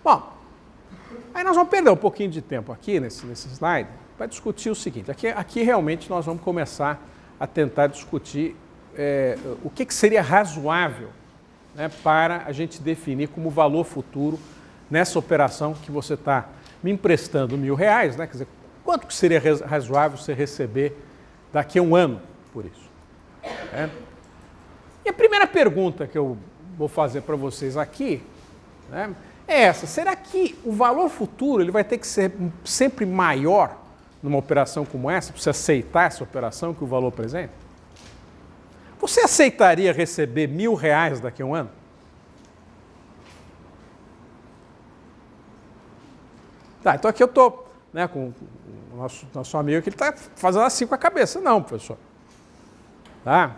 Bom, aí nós vamos perder um pouquinho de tempo aqui nesse slide para discutir o seguinte. Aqui realmente nós vamos começar a tentar discutir o que seria razoável, né, para a gente definir como valor futuro nessa operação que você está me emprestando R$1.000, né? Quer dizer, quanto que seria razoável você receber daqui a um ano por isso? E a primeira pergunta que eu vou fazer para vocês aqui, né, é essa: será que o valor futuro ele vai ter que ser sempre maior numa operação como essa, para você aceitar essa operação que o valor presente? Você aceitaria receber R$1.000 daqui a um ano? Tá, então aqui eu estou, né, com o nosso amigo que ele está fazendo assim com a cabeça. Não, professor. Tá?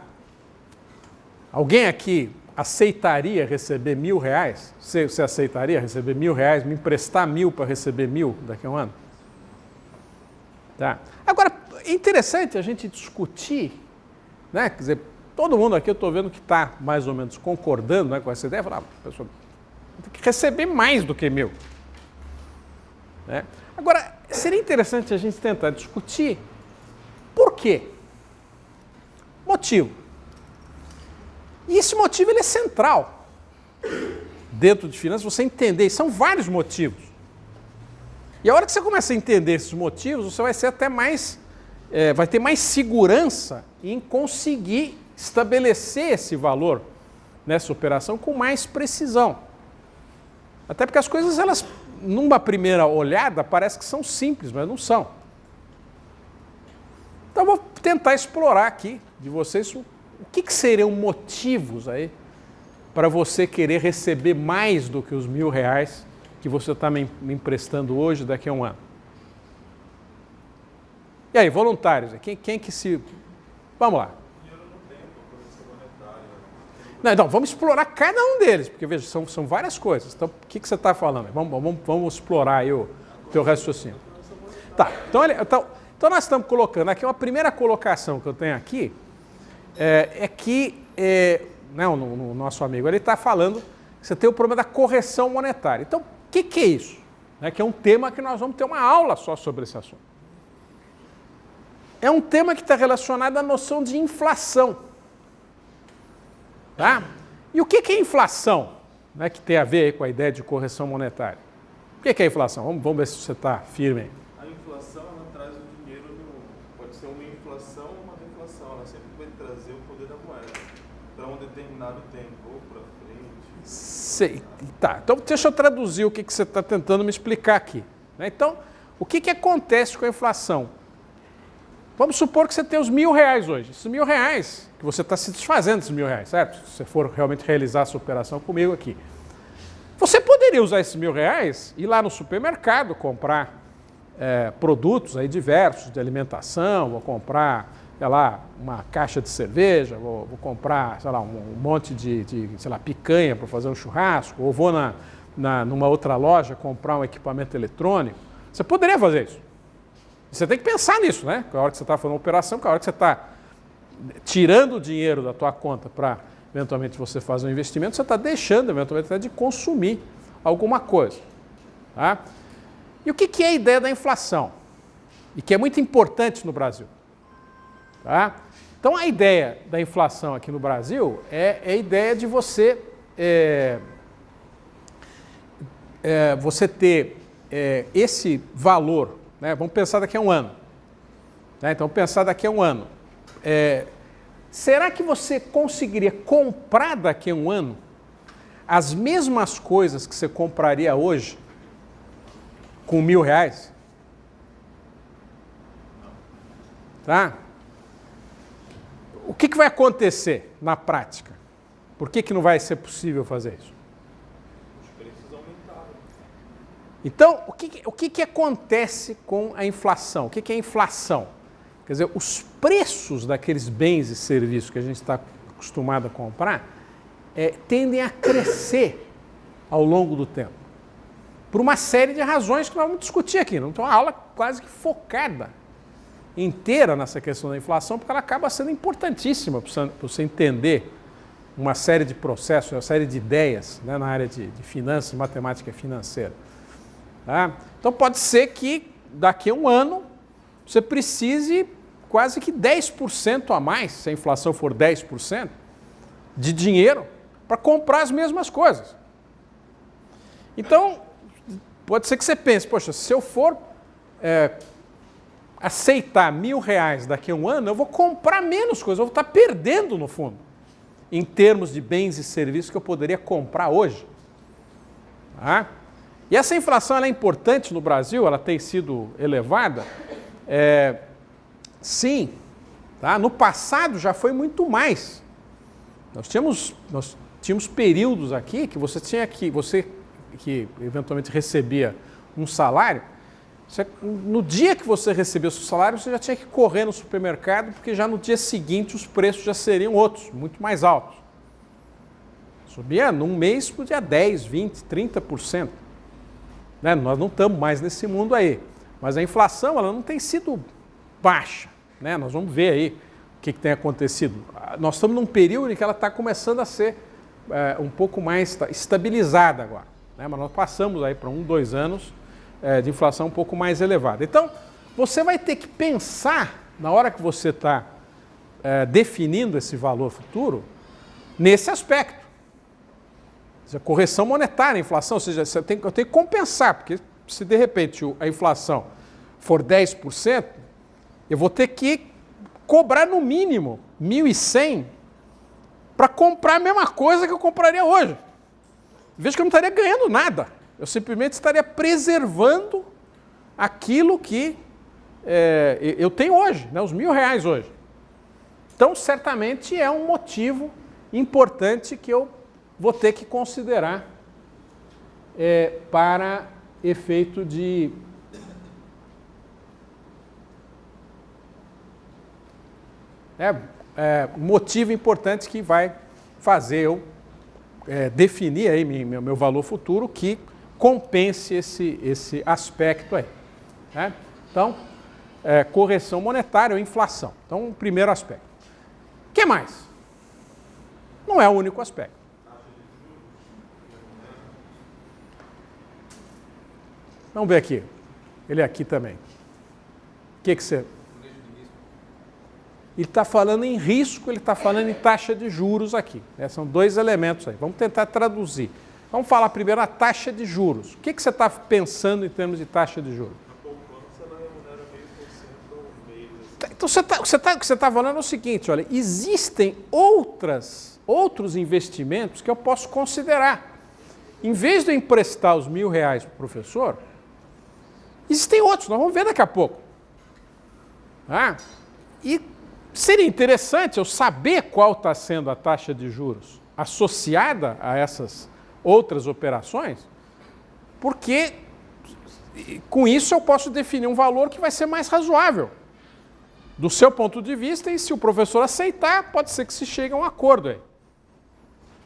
Alguém aqui aceitaria receber R$1.000? Você aceitaria receber R$1.000, me emprestar 1.000 para receber 1.000 daqui a um ano? Tá. Agora, é interessante a gente discutir, né? Quer dizer, todo mundo aqui eu estou vendo que está mais ou menos concordando, né, com essa ideia, falar, pessoal, tem que receber mais do que 1.000. Né? Agora, seria interessante a gente tentar discutir por quê? Motivo. E esse motivo ele é central dentro de finanças, você entender, e são vários motivos. E a hora que você começa a entender esses motivos, você vai ser até mais, vai ter mais segurança em conseguir estabelecer esse valor nessa operação com mais precisão. Até porque as coisas, elas, numa primeira olhada, parece que são simples, mas não são. Então, eu vou tentar explorar aqui de vocês o que seriam motivos aí para você querer receber mais do que os R$1.000 que você está me emprestando hoje daqui a um ano. E aí, voluntários, quem que se... Vamos lá. Não, então, vamos explorar cada um deles, porque veja, são várias coisas. Então, o que você está falando? Vamos explorar aí o teu raciocínio. Tá, então nós estamos colocando aqui, uma primeira colocação que eu tenho aqui, né, o nosso amigo, ele está falando que você tem o problema da correção monetária. Então, o que é isso? Que é um tema que nós vamos ter uma aula só sobre esse assunto. É um tema que está relacionado à noção de inflação. Tá? E o que é inflação, né, que tem a ver aí com a ideia de correção monetária? O que é inflação? Vamos ver se você está firme aí. A inflação, ela traz o dinheiro, pode ser uma inflação ou uma deflação, ela sempre vai trazer o poder da moeda para um determinado tempo, ou para frente. Sei. Tá, então deixa eu traduzir o que você está tentando me explicar aqui. Né? Então, o que acontece com a inflação? Vamos supor que você tem os R$1.000 hoje. Esses R$1.000, que você está se desfazendo desses R$1.000, certo? Se você for realmente realizar essa operação comigo aqui. Você poderia usar esses R$1.000 e ir lá no supermercado comprar produtos aí diversos de alimentação, vou comprar, sei lá, uma caixa de cerveja, vou comprar, sei lá, um monte de sei lá, picanha para fazer um churrasco, ou vou numa outra loja comprar um equipamento eletrônico. Você poderia fazer isso. Você tem que pensar nisso, né? A hora que você está fazendo uma operação, a hora que você está tirando o dinheiro da tua conta para, eventualmente, você fazer um investimento, você está deixando, eventualmente, até de consumir alguma coisa. Tá? E o que é a ideia da inflação? E que é muito importante no Brasil. Tá? Então, a ideia da inflação aqui no Brasil é a ideia de você, você ter esse valor. Né? Vamos pensar daqui a um ano. Né? Então, pensar daqui a um ano. Será que você conseguiria comprar daqui a um ano as mesmas coisas que você compraria hoje com R$1.000? Tá? O que vai acontecer na prática? Por que não vai ser possível fazer isso? Então, o que acontece com a inflação? O que é a inflação? Quer dizer, os preços daqueles bens e serviços que a gente está acostumado a comprar tendem a crescer ao longo do tempo. Por uma série de razões que nós vamos discutir aqui. Então, uma aula quase que focada inteira nessa questão da inflação, porque ela acaba sendo importantíssima para você entender, uma série de processos, uma série de ideias, né, na área de finanças, matemática financeira. Tá? Então pode ser que daqui a um ano você precise quase que 10% a mais, se a inflação for 10%, de dinheiro para comprar as mesmas coisas. Então, pode ser que você pense, poxa, se eu for aceitar R$1.000 daqui a um ano, eu vou comprar menos coisas, eu vou estar perdendo no fundo, em termos de bens e serviços que eu poderia comprar hoje. Tá? E essa inflação ela é importante no Brasil, ela tem sido elevada? Sim. Tá? No passado já foi muito mais. Nós tínhamos períodos aqui que você que eventualmente recebia um salário, no dia que você recebia o seu salário, você já tinha que correr no supermercado, porque já no dia seguinte os preços já seriam outros, muito mais altos. Subia num mês, podia 10%, 20%, 30%. Né? Nós não estamos mais nesse mundo aí. Mas a inflação ela não tem sido baixa. Né? Nós vamos ver aí o que tem acontecido. Nós estamos num período em que ela está começando a ser um pouco mais estabilizada agora. Né? Mas nós passamos aí para 1, 2 anos de inflação um pouco mais elevada. Então, você vai ter que pensar, na hora que você está definindo esse valor futuro, nesse aspecto. A correção monetária, a inflação, ou seja, eu tenho que compensar, porque se de repente a inflação for 10%, eu vou ter que cobrar no mínimo 1.100 para comprar a mesma coisa que eu compraria hoje. Veja que eu não estaria ganhando nada, eu simplesmente estaria preservando aquilo que eu tenho hoje, né, os R$1.000 hoje. Então, certamente é um motivo importante que eu vou ter que considerar para efeito de motivo importante que vai fazer eu definir aí meu valor futuro que compense esse aspecto aí. Né? Então, correção monetária ou inflação. Então, o primeiro aspecto. O que mais? Não é o único aspecto. Vamos ver aqui. Ele é aqui também. O que você... Ele está falando em risco, ele está falando em taxa de juros aqui. Né? São dois elementos aí. Vamos tentar traduzir. Vamos falar primeiro a taxa de juros. O que você está pensando em termos de taxa de juros? A poupança ela remunera 0,5% ao mês. Então, o que você está falando é o seguinte, olha, existem outros investimentos que eu posso considerar. Em vez de eu emprestar os R$1.000 para o professor, existem outros, nós vamos ver daqui a pouco. E seria interessante eu saber qual está sendo a taxa de juros associada a essas outras operações, porque com isso eu posso definir um valor que vai ser mais razoável do seu ponto de vista, e se o professor aceitar, pode ser que se chegue a um acordo aí.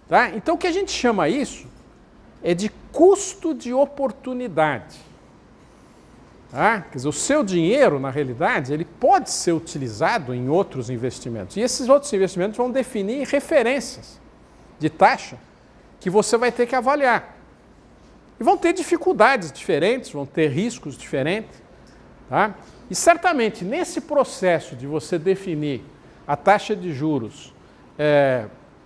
Tá? Então o que a gente chama isso é de custo de oportunidade. Quer dizer, o seu dinheiro, na realidade, ele pode ser utilizado em outros investimentos. E esses outros investimentos vão definir referências de taxa que você vai ter que avaliar. E vão ter dificuldades diferentes, vão ter riscos diferentes. Tá? E certamente, nesse processo de você definir a taxa de juros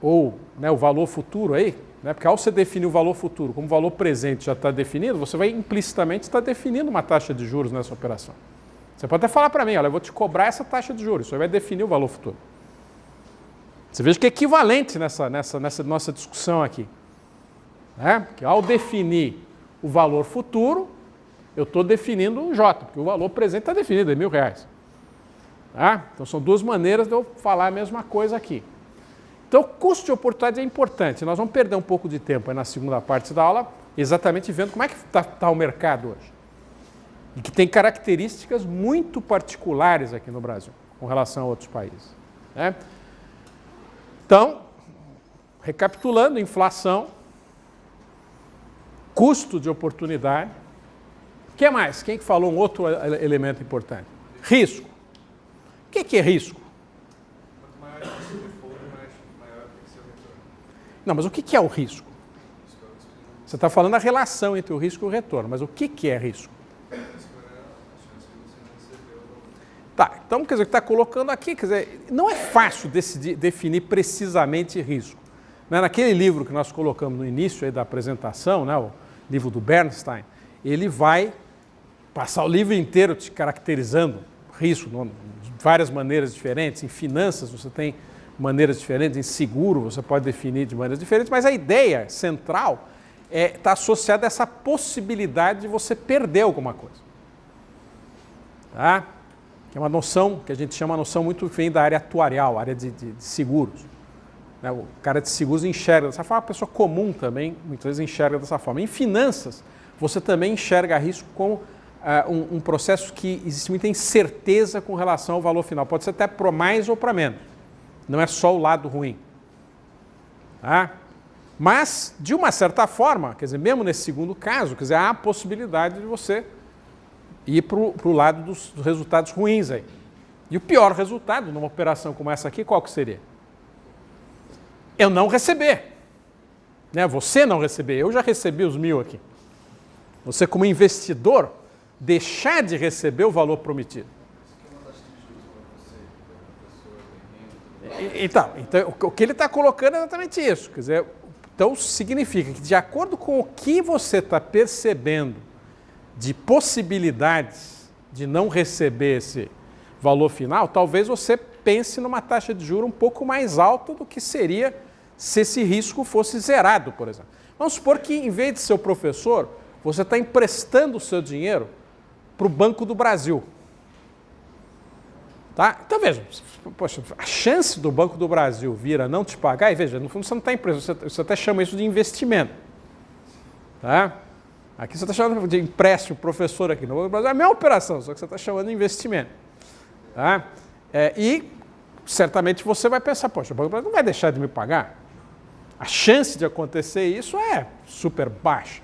ou o valor futuro aí, né, porque ao você definir o valor futuro como valor presente já está definido, você vai implicitamente estar definindo uma taxa de juros nessa operação. Você pode até falar para mim, olha, eu vou te cobrar essa taxa de juros, isso aí vai definir o valor futuro. Você veja que é equivalente nessa nossa discussão aqui. Né? Porque ao definir o valor futuro, eu estou definindo o J, porque o valor presente está definido, é R$1.000. Tá? Então são duas maneiras de eu falar a mesma coisa aqui. Então, o custo de oportunidade é importante. Nós vamos perder um pouco de tempo aí na segunda parte da aula, exatamente vendo como é que está o mercado hoje. E que tem características muito particulares aqui no Brasil, com relação a outros países. Né? Então, recapitulando, inflação, custo de oportunidade. O que mais? Quem que falou um outro elemento importante? Risco. O que é risco? Não, mas o que é o risco? Você está falando da relação entre o risco e o retorno, mas o que é risco? Tá, então quer dizer, o que está colocando aqui, quer dizer, não é fácil definir precisamente risco. Né? Naquele livro que nós colocamos no início aí da apresentação, né, o livro do Bernstein, ele vai passar o livro inteiro te caracterizando risco de várias maneiras diferentes. Em finanças você tem maneiras diferentes, em seguro você pode definir de maneiras diferentes, mas a ideia central está associada a essa possibilidade de você perder alguma coisa. Tá? Que é uma noção que a gente chama noção muito vem da área atuarial, área de seguros. Né? O cara de seguros enxerga dessa forma, a pessoa comum também muitas vezes enxerga dessa forma. Em finanças, você também enxerga risco como um processo que existe muita incerteza com relação ao valor final. Pode ser até para mais ou para menos. Não é só o lado ruim. Tá? Mas, de uma certa forma, quer dizer, mesmo nesse segundo caso, quer dizer, há a possibilidade de você ir para o lado dos resultados ruins aí. E o pior resultado numa operação como essa aqui, qual que seria? Eu não receber. Né? Você não receber. Eu já recebi os 1.000 aqui. Você, como investidor, deixar de receber o valor prometido. Então o que ele está colocando é exatamente isso. Quer dizer, então significa que, de acordo com o que você está percebendo de possibilidades de não receber esse valor final, talvez você pense numa taxa de juros um pouco mais alta do que seria se esse risco fosse zerado, por exemplo. Vamos supor que, em vez de ser o professor, você está emprestando o seu dinheiro para o Banco do Brasil. Tá? Então, veja, poxa, a chance do Banco do Brasil vir a não te pagar, e veja, no fundo você não está emprestando, você até chama isso de investimento. Tá? Aqui você está chamando de empréstimo, professor aqui no Banco do Brasil, é a mesma operação, só que você está chamando de investimento. Tá? E certamente você vai pensar, poxa, o Banco do Brasil não vai deixar de me pagar. A chance de acontecer isso é super baixa.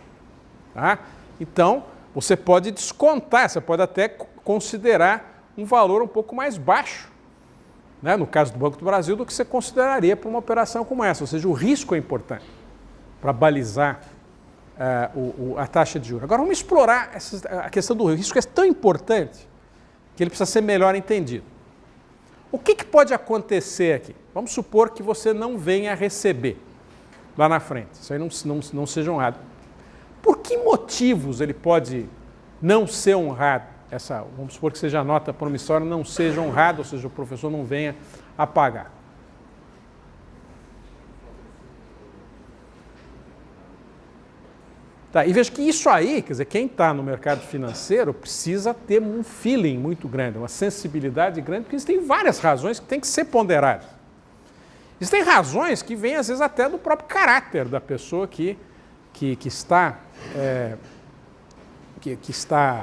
Tá? Então, você pode descontar, você pode até considerar um valor um pouco mais baixo, né, no caso do Banco do Brasil, do que você consideraria para uma operação como essa. Ou seja, o risco é importante para balizar a taxa de juros. Agora, vamos explorar a questão do risco, que é tão importante que ele precisa ser melhor entendido. O que pode acontecer aqui? Vamos supor que você não venha a receber lá na frente, isso aí não seja honrado. Por que motivos ele pode não ser honrado? Vamos supor que seja a nota promissória não seja honrada, ou seja, o professor não venha a pagar. Tá, e veja que isso aí, quer dizer, quem está no mercado financeiro precisa ter um feeling muito grande, uma sensibilidade grande, porque existem várias razões que têm que ser ponderadas. Existem razões que vêm, às vezes, até do próprio caráter da pessoa que está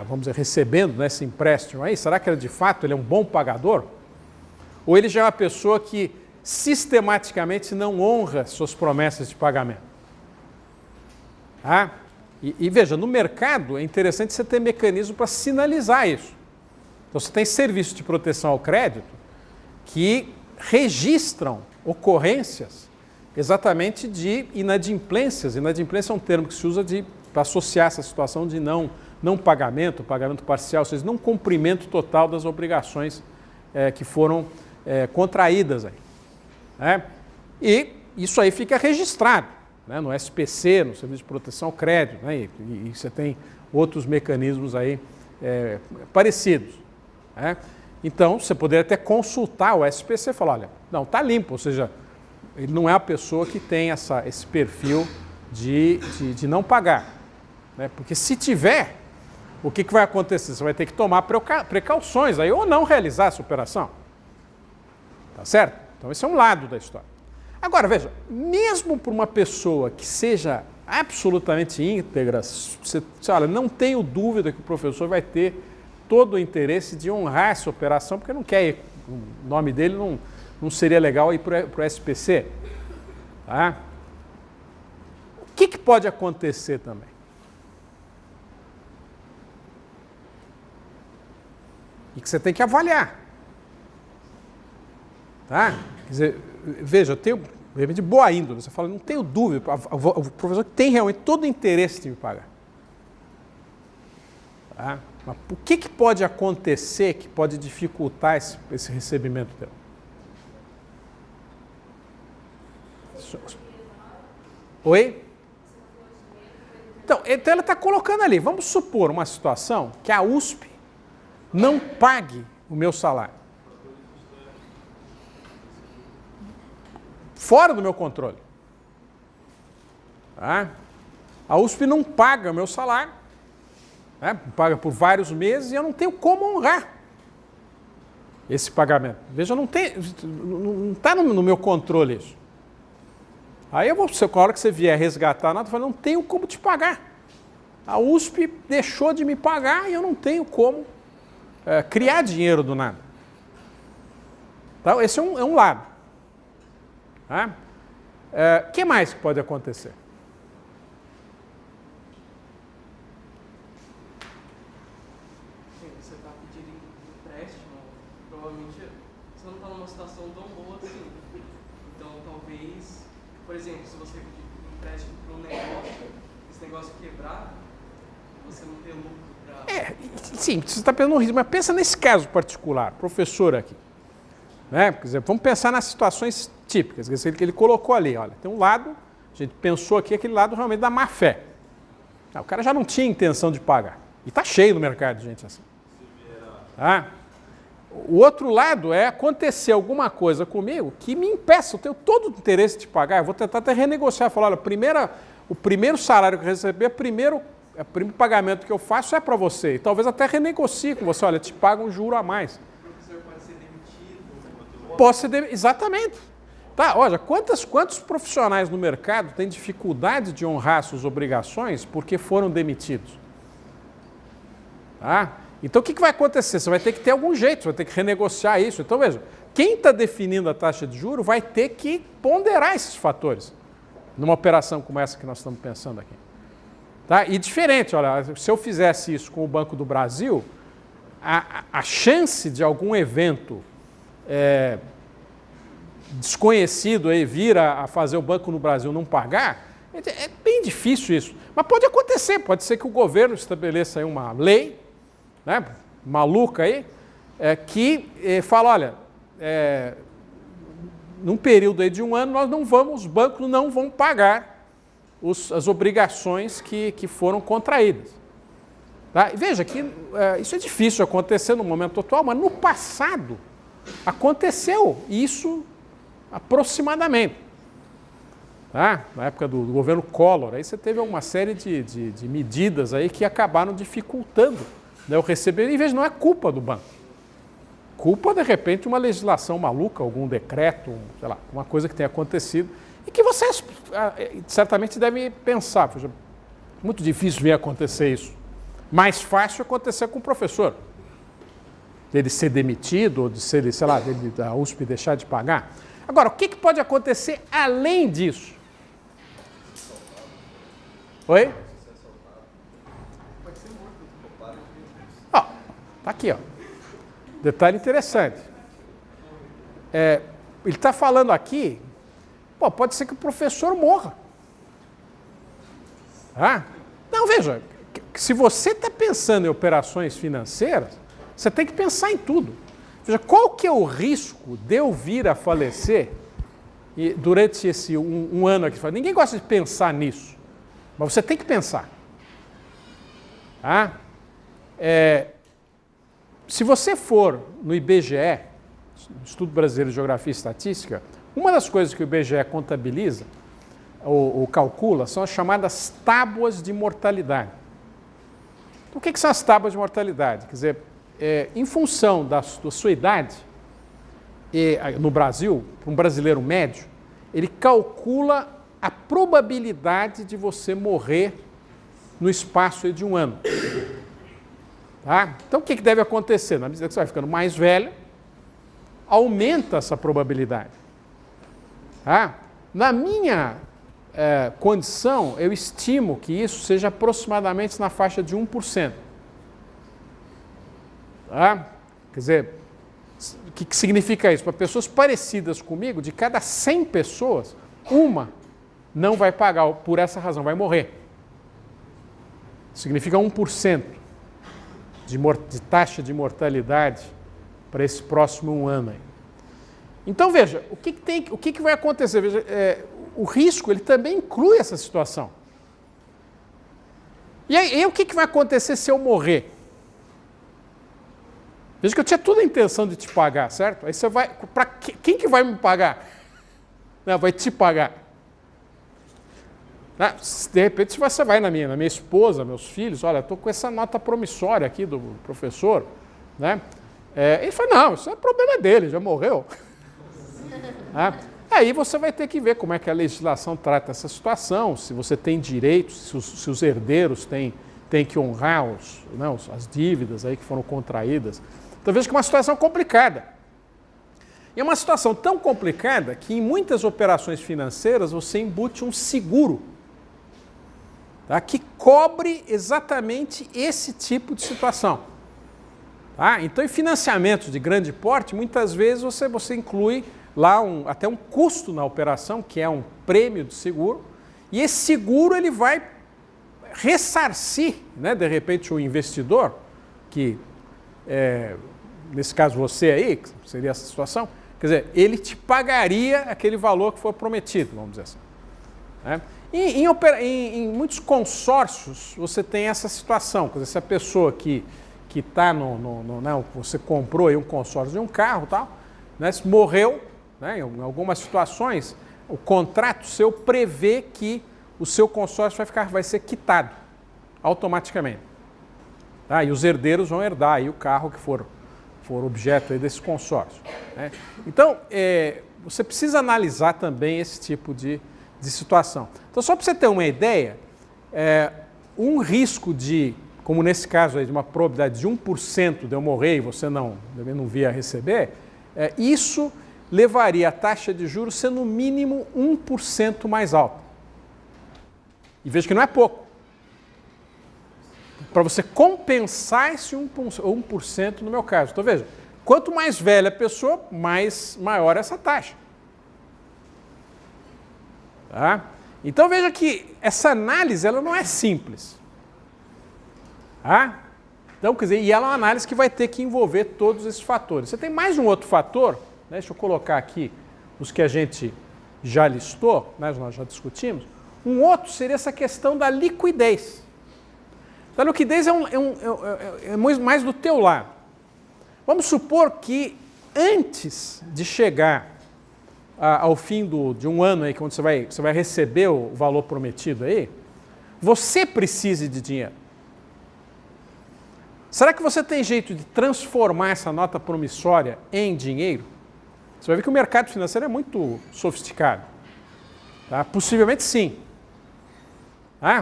vamos dizer, recebendo esse empréstimo aí. Será que de fato ele é um bom pagador? Ou ele já é uma pessoa que sistematicamente não honra suas promessas de pagamento? Tá? E veja, no mercado é interessante você ter mecanismo para sinalizar isso. Então você tem serviços de proteção ao crédito que registram ocorrências exatamente de inadimplências. Inadimplência é um termo que se usa para associar essa situação de não pagamento, pagamento parcial, ou seja, não cumprimento total das obrigações que foram contraídas aí. Né? E isso aí fica registrado, né, no SPC, no Serviço de Proteção ao Crédito, né, e você tem outros mecanismos aí parecidos. Né? Então, você poderia até consultar o SPC e falar, olha, não, está limpo, ou seja, ele não é a pessoa que tem esse perfil de não pagar. Né? Porque se tiver, o que vai acontecer? Você vai ter que tomar precauções aí, ou não realizar essa operação. Tá certo? Então esse é um lado da história. Agora, veja, mesmo por uma pessoa que seja absolutamente íntegra, você olha, não tenho dúvida que o professor vai ter todo o interesse de honrar essa operação, porque não quer ir, o nome dele não seria legal ir para o SPC. Tá? O que pode acontecer também? E que você tem que avaliar. Tá? Quer dizer, veja, de repente de boa índole, você fala, não tenho dúvida, o professor tem realmente todo o interesse de me pagar. Tá? Mas o que pode acontecer que pode dificultar esse recebimento dela? Oi? Então ela está colocando ali, vamos supor uma situação que a USP não pague o meu salário. Fora do meu controle. Tá? A USP não paga o meu salário, né? Paga por vários meses e eu não tenho como honrar esse pagamento. Veja, não está no meu controle isso. Aí a hora que você vier resgatar a nota, eu falo, não tenho como te pagar. A USP deixou de me pagar e eu não tenho como criar dinheiro do nada. Então, esse é um lado. Tá? Que mais que pode acontecer? Você está pedindo empréstimo, provavelmente você não está numa situação tão boa assim. Então, talvez, por exemplo, se você pedir empréstimo para um negócio, esse negócio quebrar, você não ter lucro para... Sim, você está pensando no risco, mas pensa nesse caso particular, professor aqui. Né? Quer dizer, vamos pensar nas situações típicas, que ele colocou ali. Olha, tem um lado, a gente pensou aqui, aquele lado realmente da má fé. O cara já não tinha intenção de pagar. E está cheio no mercado de gente assim. Tá? O outro lado é acontecer alguma coisa comigo que me impeça, eu tenho todo o interesse de pagar, eu vou tentar até renegociar, falar, olha, o primeiro salário que eu receber, o primeiro pagamento que eu faço é para você. E talvez até renegocie com você, olha, te pago um juro a mais. O professor pode ser demitido. Posso ser exatamente. Tá, olha, quantos profissionais no mercado têm dificuldade de honrar suas obrigações porque foram demitidos? Tá? Então, o que vai acontecer? Você vai ter que ter algum jeito, você vai ter que renegociar isso. Então, veja, quem está definindo a taxa de juros vai ter que ponderar esses fatores numa operação como essa que nós estamos pensando aqui. Tá? E diferente, olha, se eu fizesse isso com o Banco do Brasil, a chance de algum evento desconhecido aí vir a fazer o Banco no Brasil não pagar, é bem difícil isso. Mas pode acontecer, pode ser que o governo estabeleça aí uma lei, né, maluca aí, que fala, olha, num período aí de um ano os bancos não vão pagar as obrigações que foram contraídas. Tá? E veja que isso é difícil acontecer no momento atual, mas no passado aconteceu isso aproximadamente. Tá? Na época do governo Collor, aí você teve uma série de medidas aí que acabaram dificultando, né, o recebimento. E veja, não é culpa do banco. Culpa, de repente, uma legislação maluca, algum decreto, sei lá, uma coisa que tenha acontecido e que vocês certamente devem pensar. Poxa, muito difícil vir acontecer isso. Mais fácil acontecer com o professor. Dele ser demitido, ou de ser, sei lá, da USP deixar de pagar. Agora, o que pode acontecer além disso? Oi? Pode ser morto. Ó, tá aqui, ó. Detalhe interessante. Ele está falando aqui, pode ser que o professor morra. Ah? Não, veja, se você está pensando em operações financeiras, você tem que pensar em tudo. Veja, qual que é o risco de eu vir a falecer durante esse um ano aqui? Ninguém gosta de pensar nisso, mas você tem que pensar. Ah? Se você for no IBGE, Instituto Brasileiro de Geografia e Estatística, uma das coisas que o IBGE contabiliza ou calcula são as chamadas tábuas de mortalidade. Então, o que são as tábuas de mortalidade? Quer dizer, em função da sua idade, no Brasil, para um brasileiro médio, ele calcula a probabilidade de você morrer no espaço de um ano. Tá? Então, o que deve acontecer? Na medida que você vai ficando mais velho, aumenta essa probabilidade. Tá? Na minha condição, eu estimo que isso seja aproximadamente na faixa de 1%. Tá? Quer dizer, o que significa isso? Para pessoas parecidas comigo, de cada 100 pessoas, uma não vai pagar por essa razão, vai morrer. Significa 1% de taxa de mortalidade para esse próximo ano aí. Então, veja, o que vai acontecer? Veja, o risco ele também inclui essa situação. E aí o que vai acontecer se eu morrer? Veja que eu tinha toda a intenção de te pagar, certo? Aí você vai... Para quem que vai me pagar? Não, vai te pagar. De repente você vai na minha esposa, meus filhos, olha, estou com essa nota promissória aqui do professor, né? Ele fala, não, isso é problema dele, já morreu. Aí você vai ter que ver como é que a legislação trata essa situação, se você tem direitos, se os herdeiros têm que honrar as dívidas aí que foram contraídas. Então veja que é uma situação complicada. E é uma situação tão complicada que em muitas operações financeiras você embute um seguro, tá, que cobre exatamente esse tipo de situação. Tá? Então, em financiamentos de grande porte, muitas vezes você inclui lá até um custo na operação, que é um prêmio de seguro, e esse seguro ele vai ressarcir, né, de repente, o investidor, que, nesse caso você aí, que seria essa situação, quer dizer, ele te pagaria aquele valor que foi prometido, vamos dizer assim. Né? Em muitos consórcios, você tem essa situação, quer dizer, se a pessoa que está você comprou aí um consórcio de um carro, tal, né, se morreu, né, em algumas situações, o contrato seu prevê que o seu consórcio vai ser quitado automaticamente. Tá? E os herdeiros vão herdar aí o carro que for objeto aí desse consórcio. Né? Então, você precisa analisar também esse tipo de situação. Então, só para você ter uma ideia, um risco como nesse caso aí, de uma probabilidade de 1% de eu morrer e você não vir a receber, isso levaria a taxa de juros ser no mínimo 1% mais alta. E veja que não é pouco. Para você compensar esse 1% no meu caso. Então veja, quanto mais velha a pessoa, maior essa taxa. Tá? Então veja que essa análise ela não é simples. Tá? Então, quer dizer, e ela é uma análise que vai ter que envolver todos esses fatores. Você tem mais um outro fator, né? Deixa eu colocar aqui os que a gente já listou, né? Nós já discutimos. Um outro seria essa questão da liquidez. A liquidez é mais do teu lado. Vamos supor que antes de chegar ao fim de um ano aí, quando você vai receber o valor prometido aí, você precise de dinheiro. Será que você tem jeito de transformar essa nota promissória em dinheiro? Você vai ver que o mercado financeiro é muito sofisticado. Tá? Possivelmente sim.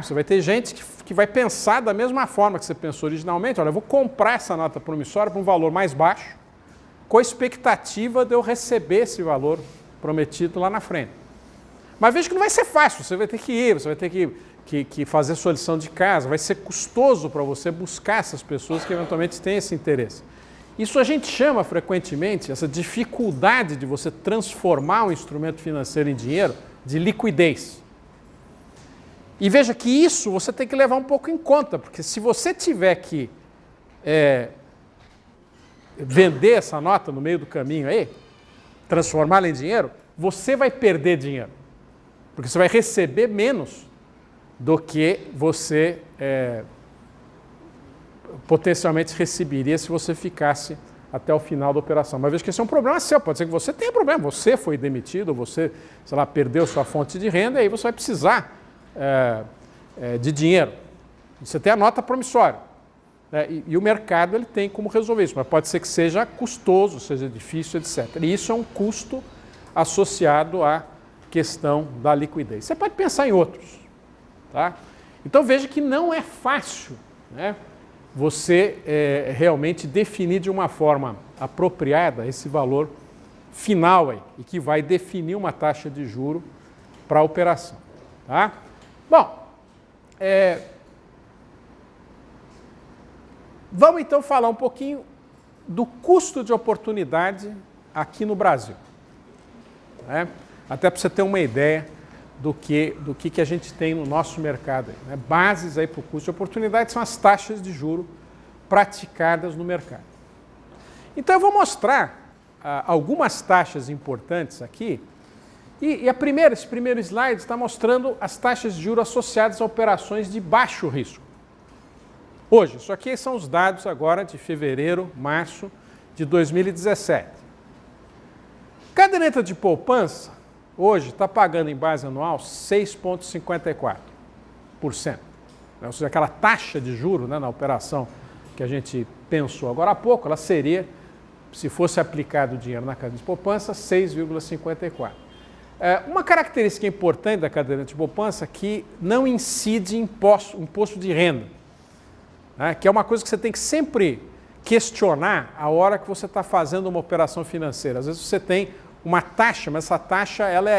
Você vai ter gente que vai pensar da mesma forma que você pensou originalmente. Olha, eu vou comprar essa nota promissória por um valor mais baixo, com a expectativa de eu receber esse valor prometido lá na frente. Mas veja que não vai ser fácil, você vai ter que ir, você vai ter que fazer sua lição de casa, vai ser custoso para você buscar essas pessoas que eventualmente têm esse interesse. Isso a gente chama frequentemente, essa dificuldade de você transformar um instrumento financeiro em dinheiro, de liquidez. E veja que isso você tem que levar um pouco em conta, porque se você tiver que vender essa nota no meio do caminho aí, transformá-la em dinheiro, você vai perder dinheiro. Porque você vai receber menos do que você potencialmente receberia se você ficasse até o final da operação. Mas veja que esse é um problema seu, pode ser que você tenha problema, você foi demitido, você, sei lá, perdeu sua fonte de renda e aí você vai precisar de dinheiro. Você tem a nota promissória. E o mercado ele tem como resolver isso, mas pode ser que seja custoso, seja difícil, etc. E isso é um custo associado à questão da liquidez. Você pode pensar em outros. Tá? Então veja que não é fácil, né, você realmente definir de uma forma apropriada esse valor final aí, e que vai definir uma taxa de juro para a operação. Tá? Bom, vamos então falar um pouquinho do custo de oportunidade aqui no Brasil. Até para você ter uma ideia do que a gente tem no nosso mercado. Né? Bases aí para o custo de oportunidade são as taxas de juro praticadas no mercado. Então eu vou mostrar algumas taxas importantes aqui. E esse primeiro slide está mostrando as taxas de juros associadas a operações de baixo risco. Hoje, isso aqui são os dados agora de fevereiro, março de 2017. Caderneta de poupança, hoje, está pagando em base anual 6,54%. Ou seja, aquela taxa de juros, né, na operação que a gente pensou agora há pouco, ela seria, se fosse aplicado o dinheiro na caderneta de poupança, 6,54%. Uma característica importante da caderneta de poupança é que não incide imposto de renda. Né, que é uma coisa que você tem que sempre questionar a hora que você está fazendo uma operação financeira. Às vezes você tem uma taxa, mas essa taxa ela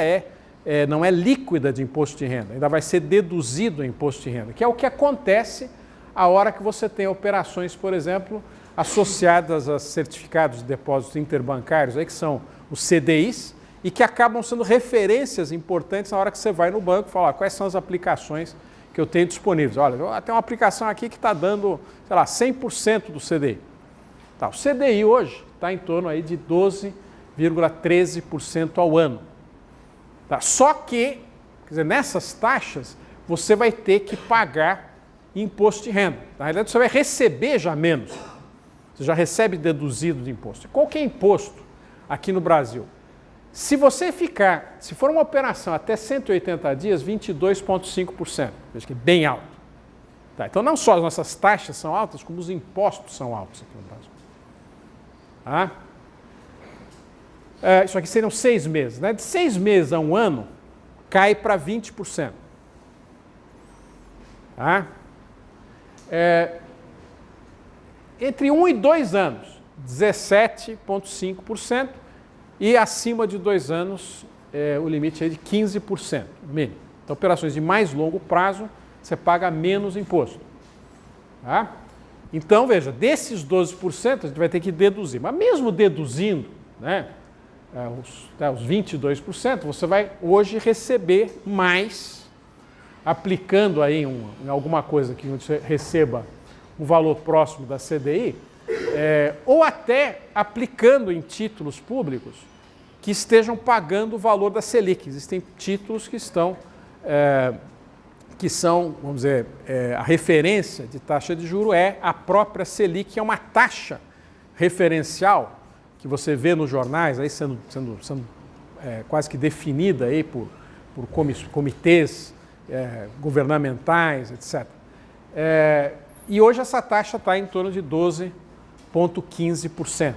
não é líquida de imposto de renda, ainda vai ser deduzido o imposto de renda, que é o que acontece a hora que você tem operações, por exemplo, associadas a certificados de depósitos interbancários, aí, que são os CDIs, e que acabam sendo referências importantes na hora que você vai no banco e fala quais são as aplicações que eu tenho disponíveis. Olha, tem uma aplicação aqui que está dando, sei lá, 100% do CDI. Tá, o CDI hoje está em torno aí de 12,13% ao ano. Tá, só que, quer dizer, nessas taxas, você vai ter que pagar imposto de renda. Na realidade, você vai receber já menos. Você já recebe deduzido de imposto. Qual que é imposto aqui no Brasil? Se for uma operação até 180 dias, 22,5%. Veja que é bem alto. Tá, então, não só as nossas taxas são altas, como os impostos são altos aqui no Brasil. Tá? Isso aqui seriam 6 meses. Né? De 6 meses a um ano, cai para 20%. Tá? Entre 1 e 2 anos, 17,5%. E acima de 2 anos, o limite é de 15%, mínimo. Então, operações de mais longo prazo, você paga menos imposto. Tá? Então, veja, desses 12%, a gente vai ter que deduzir. Mas mesmo deduzindo, né, os 22%, você vai hoje receber mais, aplicando aí em alguma coisa que você receba um valor próximo da CDI, ou até aplicando em títulos públicos que estejam pagando o valor da Selic. Existem títulos que são, vamos dizer, a referência de taxa de juros é a própria Selic, que é uma taxa referencial que você vê nos jornais aí sendo quase que definida aí por comitês governamentais, etc. E hoje essa taxa está em torno de 12,15%.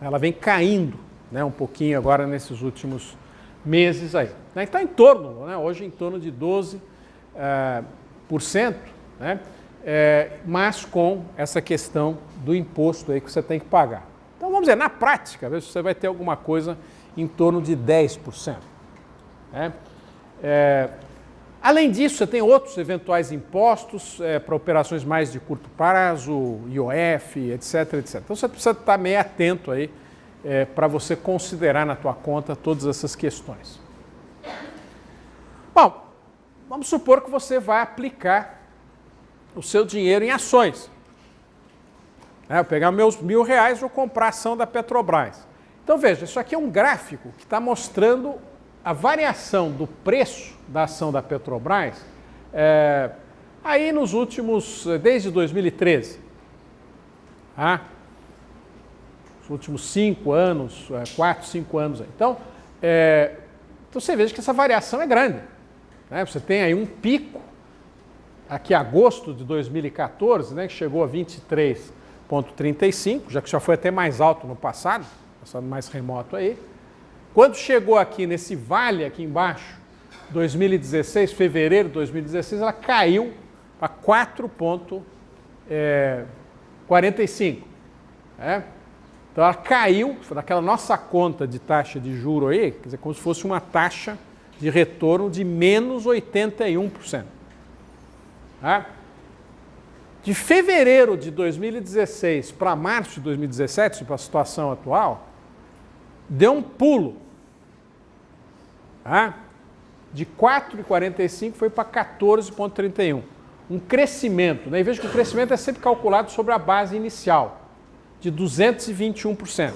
Ela vem caindo, né, um pouquinho agora nesses últimos meses aí. Então, hoje em torno de 12%, né, mas com essa questão do imposto aí que você tem que pagar. Então, vamos dizer, na prática, você vai ter alguma coisa em torno de 10%. Né? Além disso, você tem outros eventuais impostos para operações mais de curto prazo, IOF, etc, etc. Então, você precisa estar meio atento aí para você considerar na tua conta todas essas questões. Bom, vamos supor que você vai aplicar o seu dinheiro em ações. Eu vou pegar meus R$1.000 e vou comprar ação da Petrobras. Então, veja, isso aqui é um gráfico que está mostrando a variação do preço da ação da Petrobras aí nos últimos, desde 2013. Tá? Os últimos 5 anos, 4, 5 anos. Aí. Então você veja que essa variação é grande. Né? Você tem aí um pico, aqui em agosto de 2014, né, que chegou a 23,35, já que já foi até mais alto no passado mais remoto aí. Quando chegou aqui nesse vale aqui embaixo, 2016, fevereiro de 2016, ela caiu para 4,45. Então ela caiu, naquela nossa conta de taxa de juro aí, quer dizer, como se fosse uma taxa de retorno de menos 81%. De fevereiro de 2016 para março de 2017, para a situação atual, deu um pulo de 4,45 foi para 14,31. Um crescimento, né? E veja que o crescimento é sempre calculado sobre a base inicial, de 221%.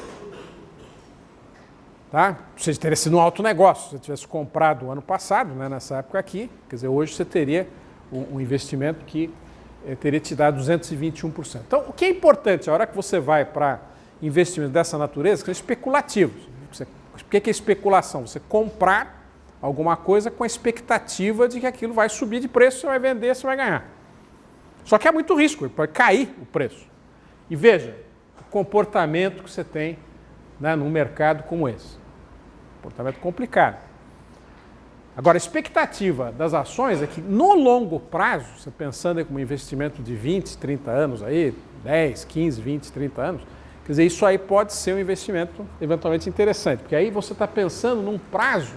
Tá? Ou seja, teria sido um alto negócio. Se você tivesse comprado o ano passado, né, nessa época aqui, quer dizer, hoje você teria um investimento que teria te dado 221%. Então, o que é importante, a hora que você vai para investimentos dessa natureza, que são especulativos. O que é especulação? Você comprar alguma coisa com a expectativa de que aquilo vai subir de preço, você vai vender, você vai ganhar. Só que há muito risco, ele pode cair o preço. E veja, o comportamento que você tem, né, num mercado como esse. Comportamento complicado. Agora, a expectativa das ações é que no longo prazo, você pensando em como investimento de 20, 30 anos aí, 10, 15, 20, 30 anos, quer dizer, isso aí pode ser um investimento eventualmente interessante, porque aí você está pensando num prazo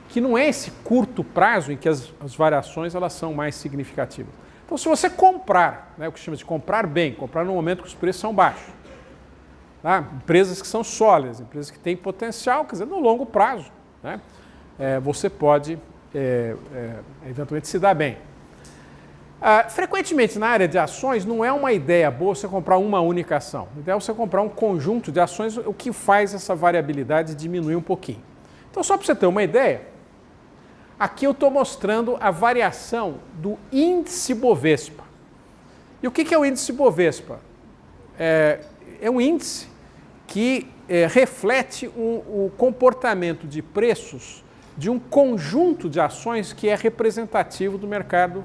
que não é esse curto prazo em que as variações elas são mais significativas. Então, se você comprar, né, o que chama de comprar bem, comprar no momento que os preços são baixos, tá? Empresas que são sólidas, empresas que têm potencial, quer dizer, no longo prazo, né, você pode eventualmente se dar bem. Frequentemente na área de ações não é uma ideia boa você comprar uma única ação. A ideia é você comprar um conjunto de ações, o que faz essa variabilidade diminuir um pouquinho. Então, só para você ter uma ideia, aqui eu estou mostrando a variação do índice Bovespa. E o que é o índice Bovespa? É um índice que reflete o comportamento de preços de um conjunto de ações que é representativo do mercado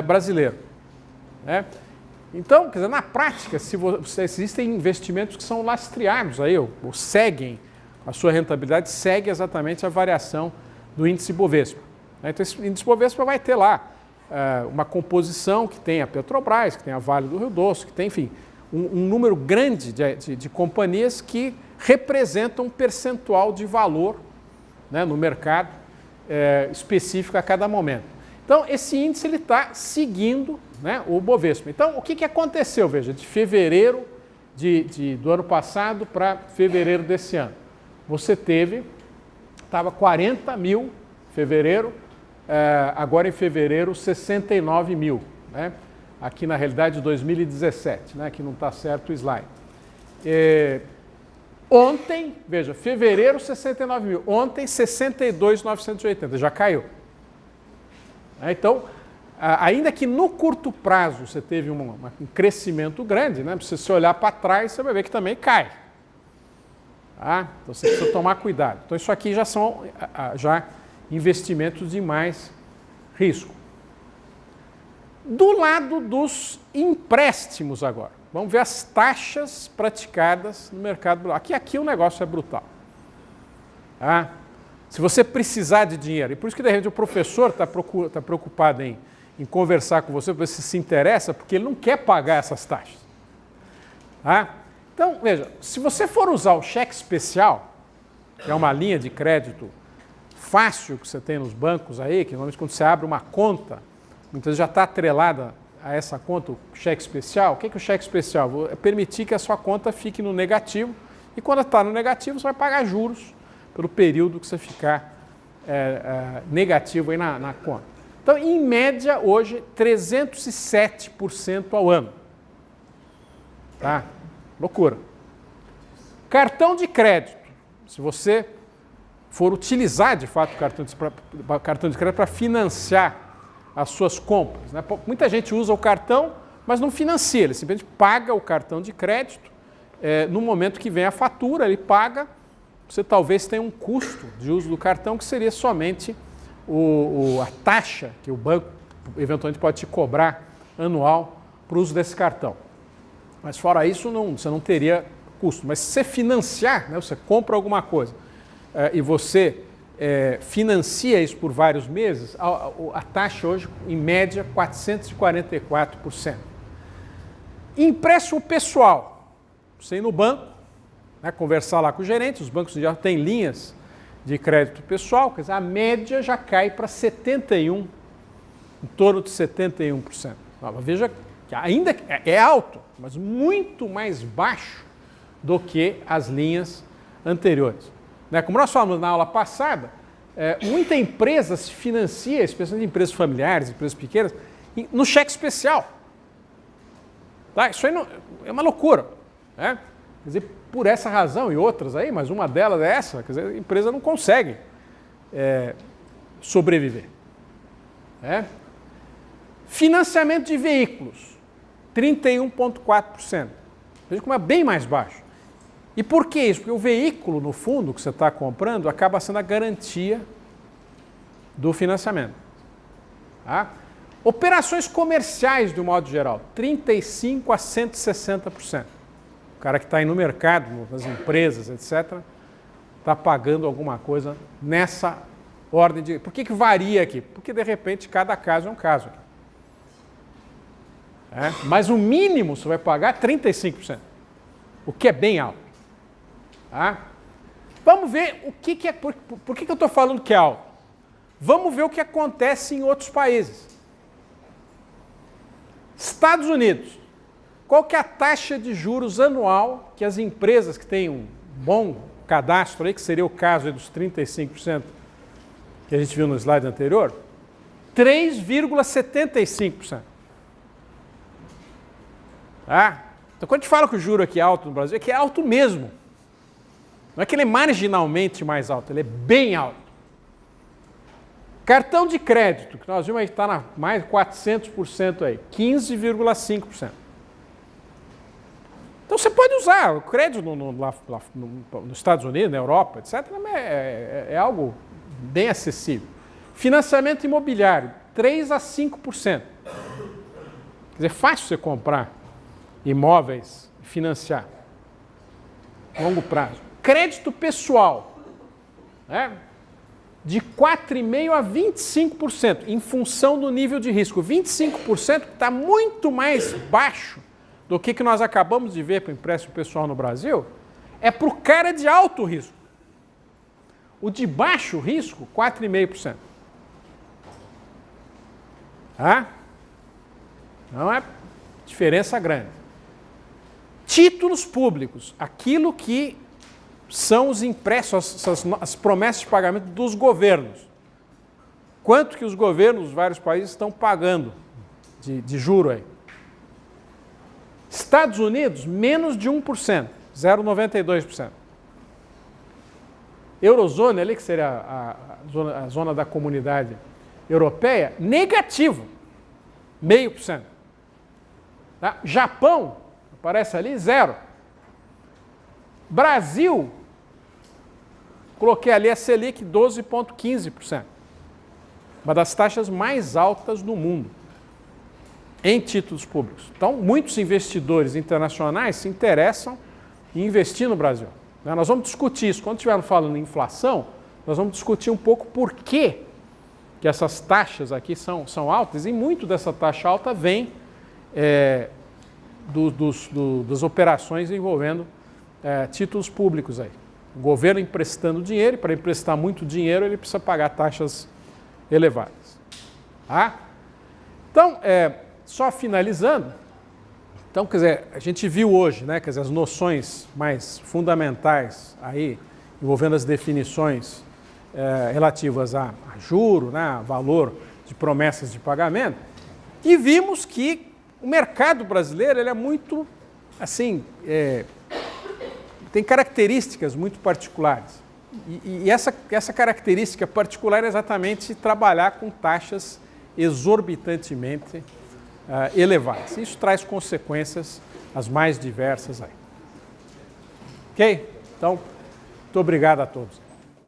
brasileiro. Né? Então, quer dizer, na prática, existem investimentos que são lastreados aí, ou seguem, a sua rentabilidade segue exatamente a variação do índice Bovespa. Então, esse índice Bovespa vai ter lá uma composição que tem a Petrobras, que tem a Vale do Rio Doce, que tem, enfim, um número grande de companhias que representam um percentual de valor, né, no mercado específico a cada momento. Então, esse índice está seguindo, né, o Bovespa. Então, o que aconteceu, veja, de fevereiro do ano passado para fevereiro desse ano? Você estava 40 mil em fevereiro, agora em fevereiro 69 mil, né? Aqui na realidade 2017, né? Que não está certo o slide. Ontem, veja, fevereiro 69 mil, ontem 62.980, já caiu. Então, ainda que no curto prazo você teve um crescimento grande, né? Se você olhar para trás, você vai ver que também cai. Tá? Então você precisa tomar cuidado. Então isso aqui já são investimentos de mais risco. Do lado dos empréstimos agora, vamos ver as taxas praticadas no mercado. Aqui o negócio é brutal. Tá? Se você precisar de dinheiro, e por isso que de repente o professor está preocupado em conversar com você, para ver se interessa, porque ele não quer pagar essas taxas. Tá? Então, veja, se você for usar o cheque especial, que é uma linha de crédito fácil que você tem nos bancos aí, que normalmente quando você abre uma conta, muitas vezes já está atrelada a essa conta, o cheque especial. O que é o cheque especial? É permitir que a sua conta fique no negativo, e quando está no negativo, você vai pagar juros pelo período que você ficar negativo aí na conta. Então, em média, hoje, 307% ao ano. Tá? Loucura. Cartão de crédito. Se você for utilizar, de fato, o cartão de crédito para financiar as suas compras, né? Muita gente usa o cartão, mas não financia. Ele simplesmente paga o cartão de crédito. No momento que vem a fatura, ele paga. Você talvez tenha um custo de uso do cartão que seria somente a taxa que o banco eventualmente pode te cobrar anual para o uso desse cartão. Mas fora isso, você não teria custo. Mas se você financiar, né, você compra alguma coisa e você financia isso por vários meses, a taxa hoje, em média, 444%. Empréstimo pessoal. Você ir no banco, né, conversar lá com o gerente, os bancos já têm linhas de crédito pessoal, quer dizer, a média já cai para 71%, em torno de 71%. Veja que ainda é alto, mas muito mais baixo do que as linhas anteriores. Né? Como nós falamos na aula passada, muita empresa se financia, especialmente empresas familiares, empresas pequenas, no cheque especial. Tá? Isso aí é uma loucura. Né? Quer dizer, por essa razão e outras aí, mas uma delas é essa, quer dizer, a empresa não consegue sobreviver. Né? Financiamento de veículos, 31,4%. Veja como é bem mais baixo. E por que isso? Porque o veículo, no fundo, que você está comprando, acaba sendo a garantia do financiamento. Tá? Operações comerciais, de um modo geral, 35% a 160%. O cara que está aí no mercado, nas empresas, etc., está pagando alguma coisa nessa ordem de... Por que varia aqui? Porque, de repente, cada caso é um caso. Mas o mínimo você vai pagar 35%, o que é bem alto. Tá? Vamos ver o que é... Por que eu estou falando que é alto? Vamos ver o que acontece em outros países. Estados Unidos. Qual que é a taxa de juros anual que as empresas que têm um bom cadastro, aí, que seria o caso aí dos 35% que a gente viu no slide anterior? 3,75%. Tá? Então, quando a gente fala que o juro aqui é alto no Brasil, é que é alto mesmo. Não é que ele é marginalmente mais alto, ele é bem alto. Cartão de crédito, que nós vimos aí que está na mais de 400% aí, 15,5%. Então você pode usar o crédito nos Estados Unidos, na Europa, etc. É algo bem acessível. Financiamento imobiliário, 3% a 5%. Quer dizer, é fácil você comprar imóveis e financiar. Longo prazo. Crédito pessoal, né? De 4,5% a 25%, em função do nível de risco. 25% está muito mais baixo do que nós acabamos de ver para o empréstimo pessoal no Brasil, é para o cara de alto risco. O de baixo risco, 4,5%. Tá? Não é diferença grande. Títulos públicos, aquilo que são os empréstimos, as promessas de pagamento dos governos. Quanto que os governos dos vários países estão pagando de juro aí? Estados Unidos, menos de 1%, 0,92%. Eurozona, ali que seria a zona da comunidade europeia, negativo, 0,5%. Tá? Japão, aparece ali, 0%. Brasil, coloquei ali a Selic, 12,15%. Uma das taxas mais altas do mundo em títulos públicos. Então, muitos investidores internacionais se interessam em investir no Brasil. Nós vamos discutir isso. Quando estivermos falando em inflação, nós vamos discutir um pouco por que essas taxas aqui são altas, e muito dessa taxa alta vem das operações envolvendo títulos públicos aí. O governo emprestando dinheiro, e para emprestar muito dinheiro ele precisa pagar taxas elevadas. Tá? Então, só finalizando, então, quer dizer, a gente viu hoje, né, quer dizer, as noções mais fundamentais aí, envolvendo as definições relativas a juro, né, a valor de promessas de pagamento, e vimos que o mercado brasileiro ele é muito, assim, tem características muito particulares. E essa característica particular é exatamente trabalhar com taxas exorbitantemente elevadas. Isso traz consequências as mais diversas aí. Ok? Então, muito obrigado a todos.